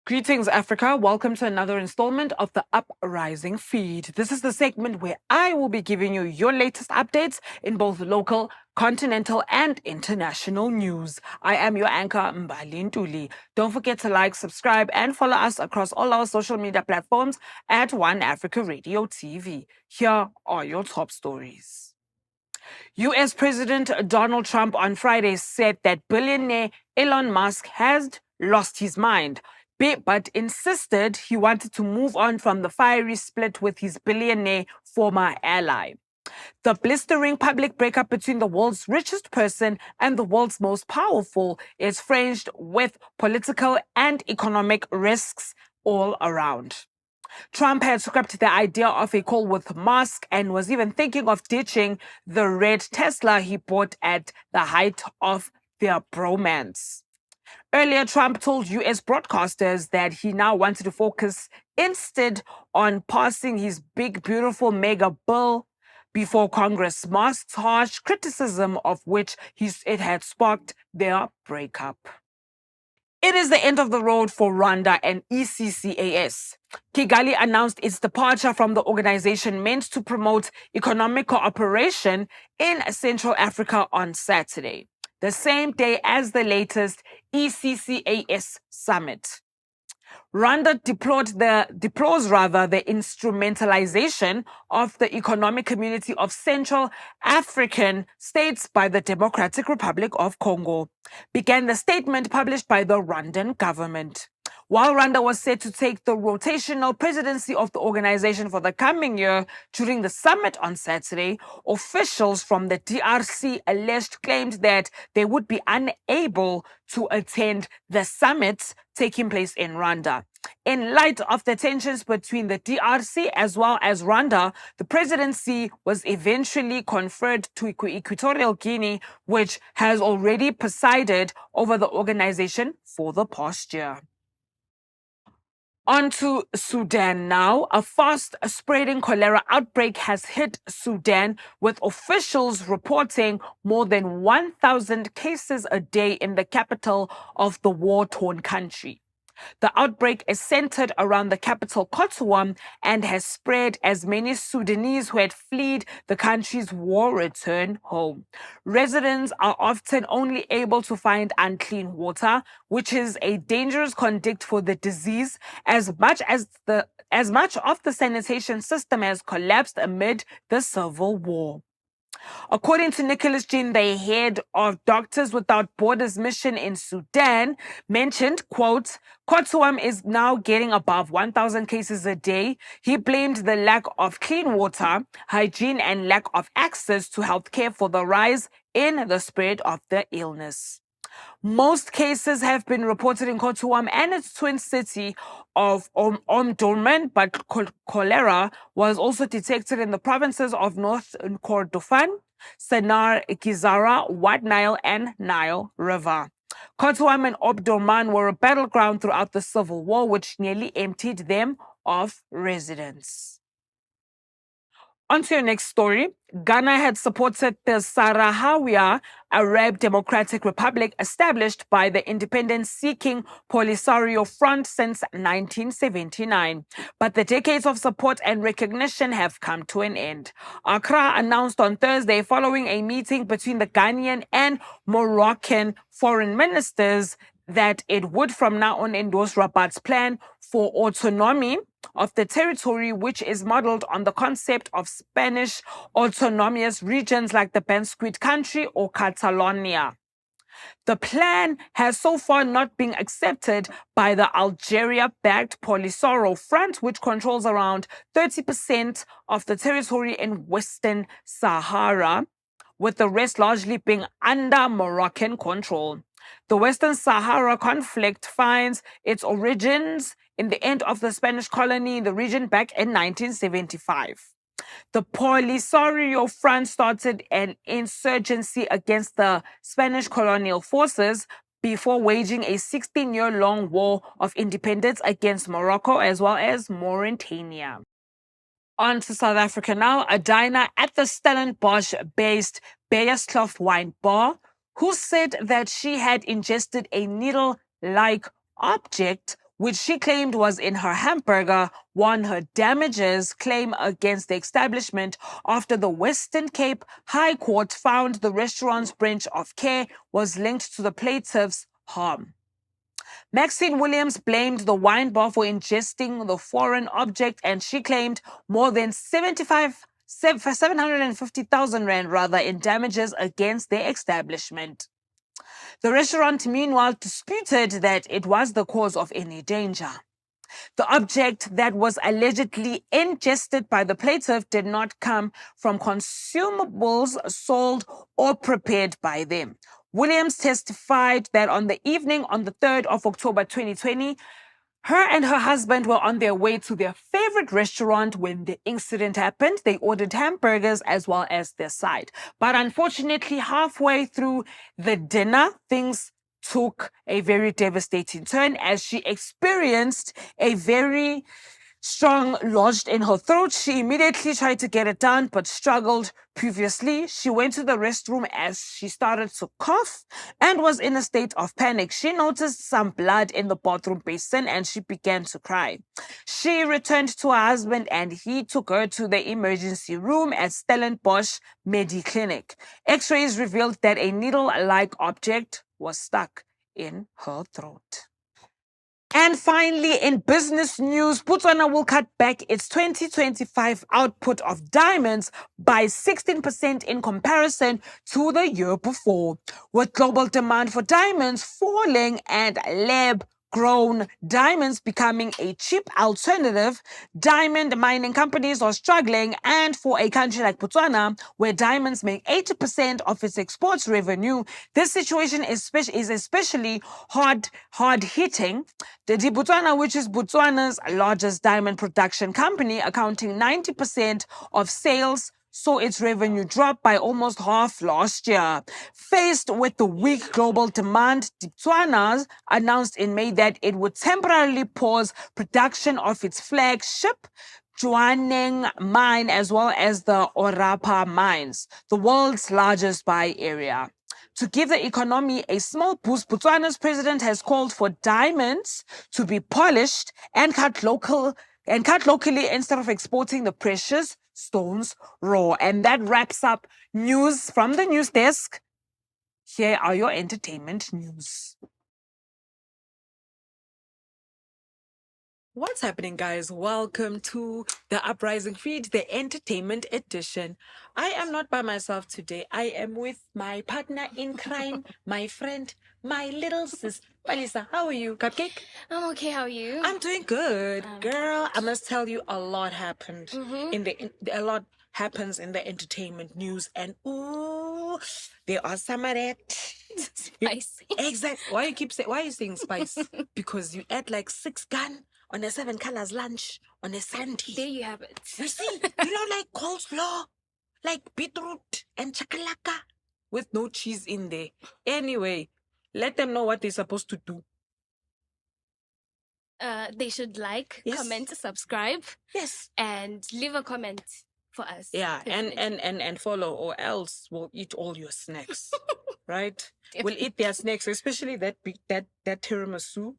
Greetings, Africa. Welcome to another installment of the Uprising feed. This is the segment where I will be giving you your latest updates in both local, continental, and international news. I am your anchor, Mbali. Don't forget to like, subscribe, and follow us across all our social media platforms at One Africa Radio TV. Here are your top stories. US President Donald Trump on Friday said that billionaire Elon Musk has lost his mind, but insisted he wanted to move on from the fiery split with his billionaire former ally. The blistering public breakup between the world's richest person and the world's most powerful is fringed with political and economic risks all around. Trump had scrapped the idea of a call with Musk and was even thinking of ditching the red Tesla he bought at the height of their bromance. Earlier, Trump told US broadcasters that he now wanted to focus instead on passing his big, beautiful mega bill before Congress. Musk's harsh criticism of which it had sparked their breakup. It is the end of the road for Rwanda and ECCAS. Kigali announced its departure from the organization meant to promote economic cooperation in Central Africa on Saturday, the same day as the latest ECCAS summit. Rwanda deplores the instrumentalization of the Economic Community of Central African States by the Democratic Republic of Congo, began the statement published by the Rwandan government. While Rwanda was set to take the rotational presidency of the organization for the coming year, during the summit on Saturday, officials from the DRC claimed that they would be unable to attend the summit taking place in Rwanda. In light of the tensions between the DRC as well as Rwanda, the presidency was eventually conferred to Equatorial Guinea, which has already presided over the organization for the past year. On to Sudan now. A fast-spreading cholera outbreak has hit Sudan, with officials reporting more than 1,000 cases a day in the capital of the war-torn country. The outbreak is centered around the capital, Khartoum, and has spread as many Sudanese who had fled the country's war return home. Residents are often only able to find unclean water, which is a dangerous conduct for the disease, as much of the sanitation system has collapsed amid the civil war. According to Nicholas Jean, the head of Doctors Without Borders mission in Sudan, mentioned, quote, Khartoum is now getting above 1,000 cases a day. He blamed the lack of clean water, hygiene, and lack of access to health care for the rise in the spread of the illness. Most cases have been reported in Khartoum and its twin city of Omdurman, but cholera was also detected in the provinces of North Kordofan, Sennar, Gizara, White Nile, and Nile River. Khartoum and Omdurman were a battleground throughout the civil war, which nearly emptied them of residents. On to your next story. Ghana had supported the Sahrawi Arab Democratic Republic established by the independence-seeking Polisario Front since 1979. But the decades of support and recognition have come to an end. Accra announced on Thursday, following a meeting between the Ghanaian and Moroccan foreign ministers, that it would from now on endorse Rabat's plan for autonomy of the territory, which is modeled on the concept of Spanish autonomous regions like the Basque Country or Catalonia. The plan has so far not been accepted by the Algeria-backed Polisario Front, which controls around 30% of the territory in Western Sahara, with the rest largely being under Moroccan control. The Western Sahara conflict finds its origins in the end of the Spanish colony in the region back in 1975. The Polisario Front started an insurgency against the Spanish colonial forces before waging a 16-year-long war of independence against Morocco as well as Mauritania. On to South Africa now. A diner at the Stellenbosch-based Beyerskloof wine bar, who said that she had ingested a needle-like object which she claimed was in her hamburger, won her damages claim against the establishment after the Western Cape High Court found the restaurant's branch of care was linked to the plaintiff's harm. Maxine Williams blamed the wine bar for ingesting the foreign object, and she claimed more than 750,000 rand rather in damages against the establishment. The restaurant, meanwhile, disputed that it was the cause of any danger. The object that was allegedly ingested by the plaintiff did not come from consumables sold or prepared by them. Williams testified that on the evening on the 3rd of October 2020, her and her husband were on their way to their favorite restaurant when the incident happened. They ordered hamburgers as well as their side. But unfortunately, halfway through the dinner, things took a very devastating turn as she experienced a very strong lodged in her throat. She immediately tried to get it down but struggled previously. She went to the restroom as she started to cough and was in a state of panic. She noticed some blood in the bathroom basin and she began to cry. She returned to her husband and he took her to the emergency room at Stellenbosch Mediclinic. X-rays revealed that a needle-like object was stuck in her throat. And finally, in business news, Botswana will cut back its 2025 output of diamonds by 16% in comparison to the year before. With global demand for diamonds falling and lab-grown diamonds becoming a cheap alternative, diamond mining companies are struggling. And for a country like Botswana, where diamonds make 80% of its exports revenue, this situation is especially hard-hitting. The Botswana, which is Botswana's largest diamond production company, accounting 90% of sales, saw its revenue drop by almost half last year. Faced with the weak global demand, Botswana announced in May that it would temporarily pause production of its flagship Jwaneng mine as well as the Orapa mines, the world's largest by area. To give the economy a small boost, Botswana's president has called for diamonds to be polished and cut locally instead of exporting the precious stones raw. And that wraps up news from the news desk. Here are your entertainment news. What's happening, guys? Welcome to the Uprising feed, the entertainment edition. I am not by myself today. I am with my partner in crime, my friend, my little sis. Palesa, how are you? Cupcake? I'm okay. How are you? I'm doing good, girl. I must tell you, a lot happened a lot happens in the entertainment news, and ooh, there are some of that Spicy. Exactly. Why are you saying spice? Because you add like 6 gun on a 7 colors lunch on a Sunday. There you have it. You see, like coleslaw, like beetroot and chakalaka with no cheese in there. Anyway, let them know what they're supposed to do. They should like, Yes. comment, subscribe, Yes. and leave a comment for us. Yeah, Definitely. and follow, or else we'll eat all your snacks. Right? We'll eat their snacks, especially that tiramisu.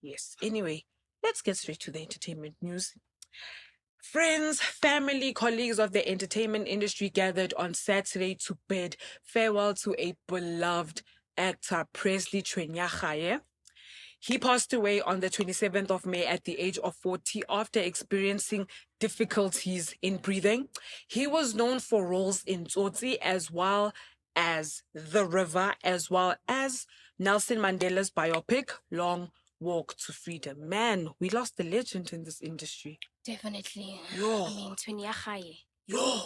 Yes. Anyway, let's get straight to the entertainment news. Friends, family, colleagues of the entertainment industry gathered on Saturday to bid farewell to a beloved actor, Presley Chwenyachaye. He passed away on the 27th of May at the age of 40 after experiencing difficulties in breathing. He was known for roles in Tsotsi as well as The River, as well as Nelson Mandela's biopic, Long Walk to Freedom. Man, we lost a legend in this industry. Definitely. Yo. I mean, Chwenyachaye. Yo.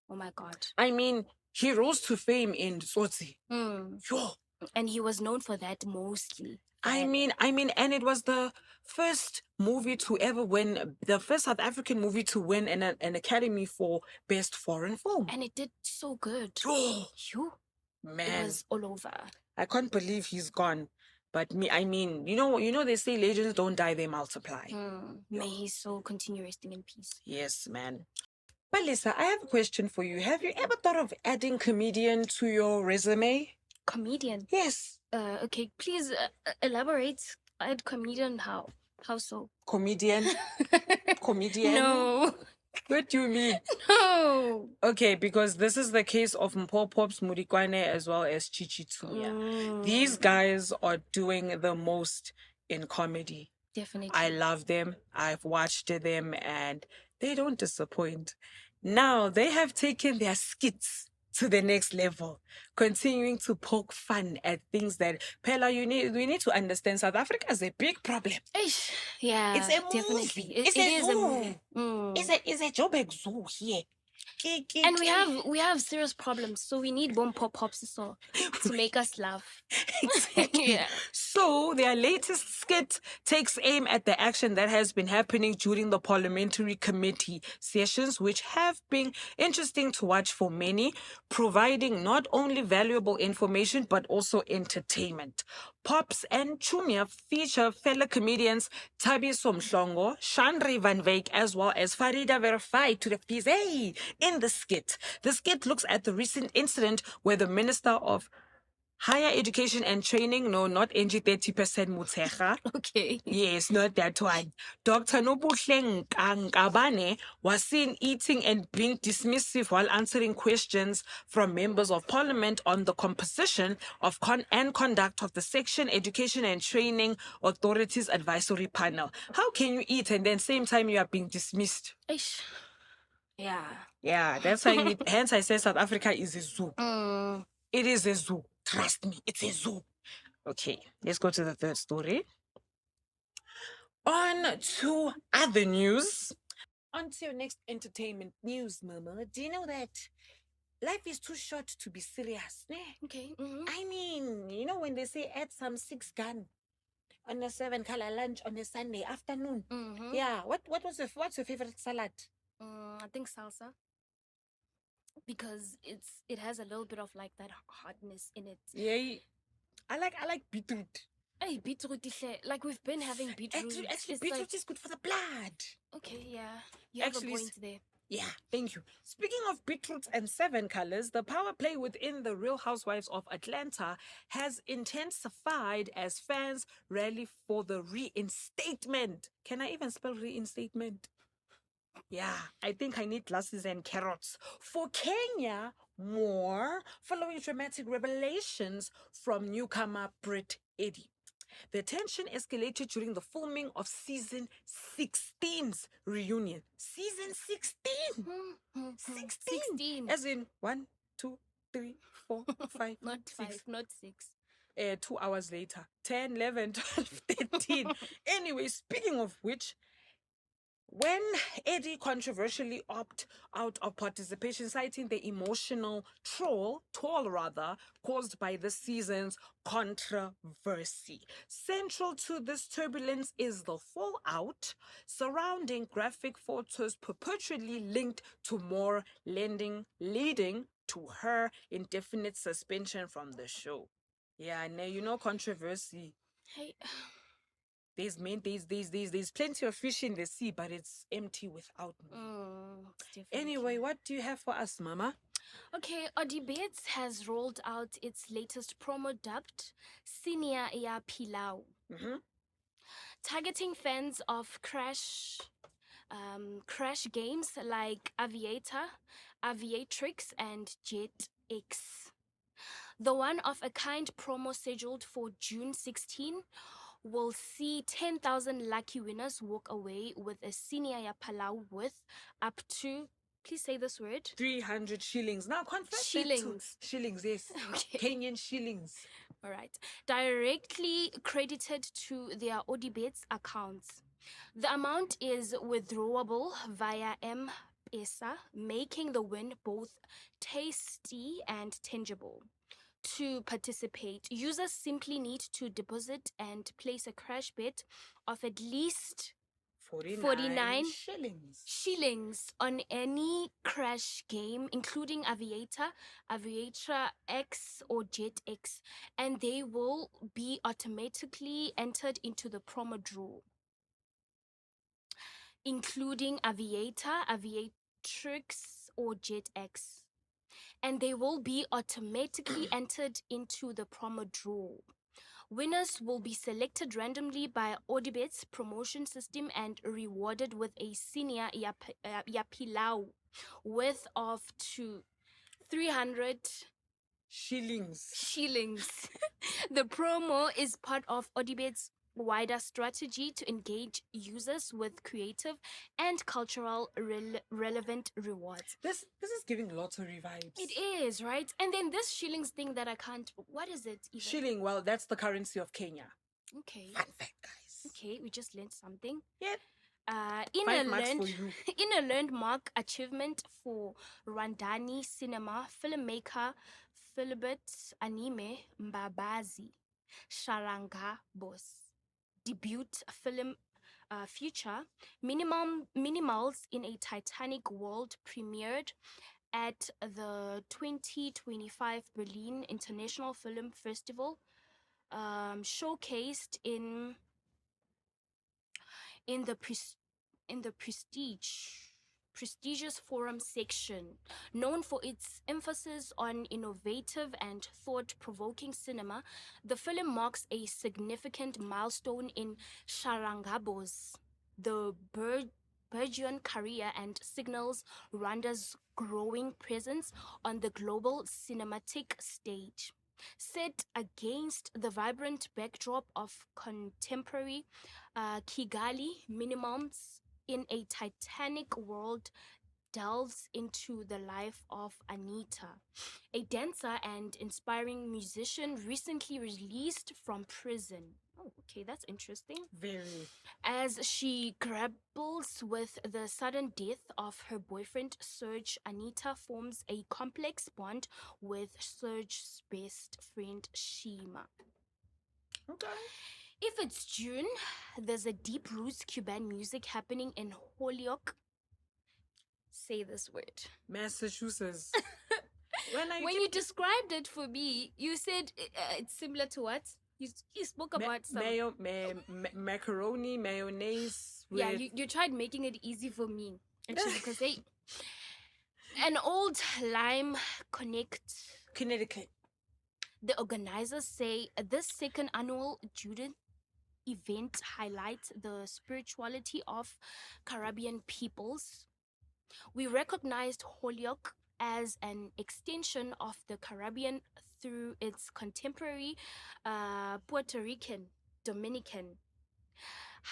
Oh my God. I mean, he rose to fame in Tsotsi. Yo. And he was known for that mostly. I mean, and it was the first movie to ever win, the first South African movie to win an Academy for Best Foreign Film. And it did so good. Oh, You? man. It was all over. I can't believe he's gone. But you know, they say legends don't die, they multiply. May his soul continue resting in peace. Yes, man. Palesa, I have a question for you. Have you ever thought of adding comedian to your resume? Comedian? Yes. Okay, please elaborate. At comedian, how? How so? Comedian? Comedian? No. What do you mean? No. Okay, because this is the case of Mpo Pops Murikwane as well as Chichi Tuya. These guys are doing the most in comedy. Definitely. I love them. I've watched them and they don't disappoint. Now they have taken their skits to the next level, continuing to poke fun at things that Pella, we need to understand South Africa is a big problem. Eish, yeah, It's a definitely. movie. It It's a is a zoo. movie. It's a Joburg zoo here. And we have serious problems, so we need bomb pop pops so to make us laugh. Exactly. Yeah. So their latest skit takes aim at the action that has been happening during the parliamentary committee sessions, which have been interesting to watch for many, providing not only valuable information but also entertainment. Pops and Chumia feature fellow comedians Tabi Somhlongo, Chandri Van Veek, as well as Farida Verified to the Fize in the skit. The skit looks at the recent incident where the Minister of Higher Education and Training, no, not NG 30% Mutsecha. Okay. Yes, not that one. Dr. Nobuhle Nkabane was seen eating and being dismissive while answering questions from members of parliament on the composition of and conduct of the Section Education and Training Authorities Advisory Panel. How can you eat and then same time you are being dismissed? Eish. Yeah. Yeah, that's why hence I say South Africa is a zoo. It is a zoo. Trust me, it's a zoo. Okay, let's go to the third story. On to other news. On to your next entertainment news, Mama. Do you know that life is too short to be serious? Ne? Okay. I mean, you know when they say add some 6 gun on a 7 color lunch on a Sunday afternoon. Yeah. What's your favorite salad? I think salsa. Because it has a little bit of like that hardness in it. Yeah. I like beetroot. Hey, beetroot like we've been having beetroot. Actually beetroot is good for the blood. Okay, yeah. You have a point there. Yeah, thank you. Speaking of beetroots and 7 colors, the power play within the Real Housewives of Atlanta has intensified as fans rally for the reinstatement. Can I even spell reinstatement? Yeah, I think I need glasses and carrots. For Kenya, more following dramatic revelations from newcomer Britt Eddie. The tension escalated during the filming of season 16's reunion. Season 16? 16. As in 1, 2, 3, 4, 5, not 6. 5, not 6. 2 hours later. 10, 11, 12, 13. Anyway, speaking of which, when Eddie controversially opted out of participation, citing the emotional toll caused by the season's controversy. Central to this turbulence is the fallout surrounding graphic photos perpetually linked to more leading to her indefinite suspension from the show. Yeah, now you know controversy. Hey. There's plenty of fish in the sea, but it's empty without me. Anyway, what do you have for us, Mama? Okay, Audibates has rolled out its latest promo dubbed Senior Ya Pilau. Targeting fans of crash games like Aviator, Aviatrix, and Jet X. The one-of-a-kind promo scheduled for June 16 will see 10,000 lucky winners walk away with a Senior Ya Palau worth up to, please say this word, 300 shillings. Now convert shillings. Shillings, yes. Okay. Kenyan shillings. All right. Directly credited to their Odibets accounts. The amount is withdrawable via M-Pesa, making the win both tasty and tangible. To participate, users simply need to deposit and place a crash bet of at least 49 shillings on any crash game, including Aviator, Aviator X, or Jet X, and they will be automatically entered into the promo draw, including Aviator, Aviatrix, or Jet X. And they will be automatically entered into the promo draw. Winners will be selected randomly by Audibet's promotion system and rewarded with a senior Yapilau worth of to 300 Shillings. shillings. The promo is part of Audibet's wider strategy to engage users with creative and cultural relevant rewards. This is giving lottery vibes. It is, right? And then this shillings thing that I can't. What is it? Even? Shilling, well, that's the currency of Kenya. Okay. Fun fact, guys. Okay, we just learned something. Yeah. In 5 marks for you. a landmark achievement for Rwandani cinema filmmaker Philibert Anime Mbabazi Sharangabos debut film feature Minimals in a Titanic World premiered at the 2025 Berlin International Film Festival, showcased in the prestigious forum section. Known for its emphasis on innovative and thought-provoking cinema, the film marks a significant milestone in Sharangabo's the burgeoning career and signals Rwanda's growing presence on the global cinematic stage. Set against the vibrant backdrop of contemporary Kigali, Minimums in a Titanic World delves into the life of Anita, a dancer and inspiring musician recently released from prison. Oh, okay, that's interesting. Very. As she grapples with the sudden death of her boyfriend Serge, Anita forms a complex bond with Serge's best friend Shima. Okay. If it's June, there's a deep roots Cuban music happening in Holyoke. Say this word. Massachusetts. When you described it for me, you said it's similar to what? You spoke about some... macaroni, mayonnaise. With... Yeah, you tried making it easy for me. Actually, because an old lime Connecticut. The organizers say this second annual Judith event highlights the spirituality of Caribbean peoples. We recognized Holyoke as an extension of the Caribbean through its contemporary Puerto Rican, Dominican,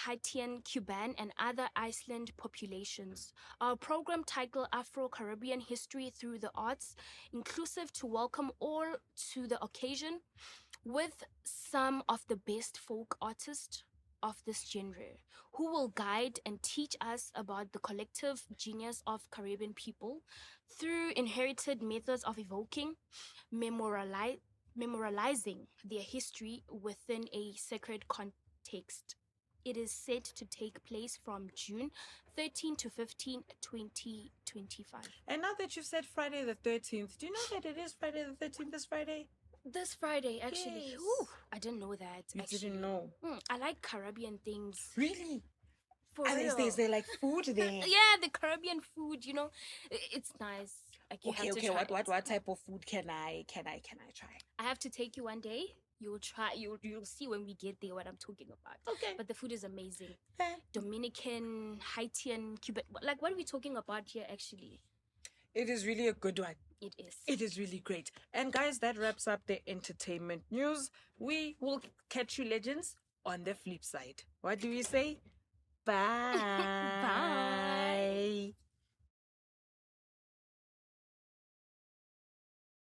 Haitian, Cuban, and other Iceland populations. Our program titled Afro-Caribbean History Through the Arts, inclusive to welcome all to the occasion with some of the best folk artists of this genre, who will guide and teach us about the collective genius of Caribbean people through inherited methods of evoking, memorializing their history within a sacred context. It is set to take place from June 13 to 15, 2025. And now that you've said Friday the 13th, do you know that it is Friday the 13th this Friday? This Friday, actually. Yes. Ooh, I didn't know that. You actually. didn't know? I like Caribbean things. Really? For real. Is there like food there? Yeah, the Caribbean food, you know, it's nice. Like you have to try what type of food can I try? I have to take you one day. You'll try. You'll see when we get there what I'm talking about. Okay. But the food is amazing. Dominican, Haitian, Cuban. Like, what are we talking about here, actually? It is really a good one. It is. It is really great. And guys, that wraps up the entertainment news. We will catch you legends on the flip side. What do we say? Bye.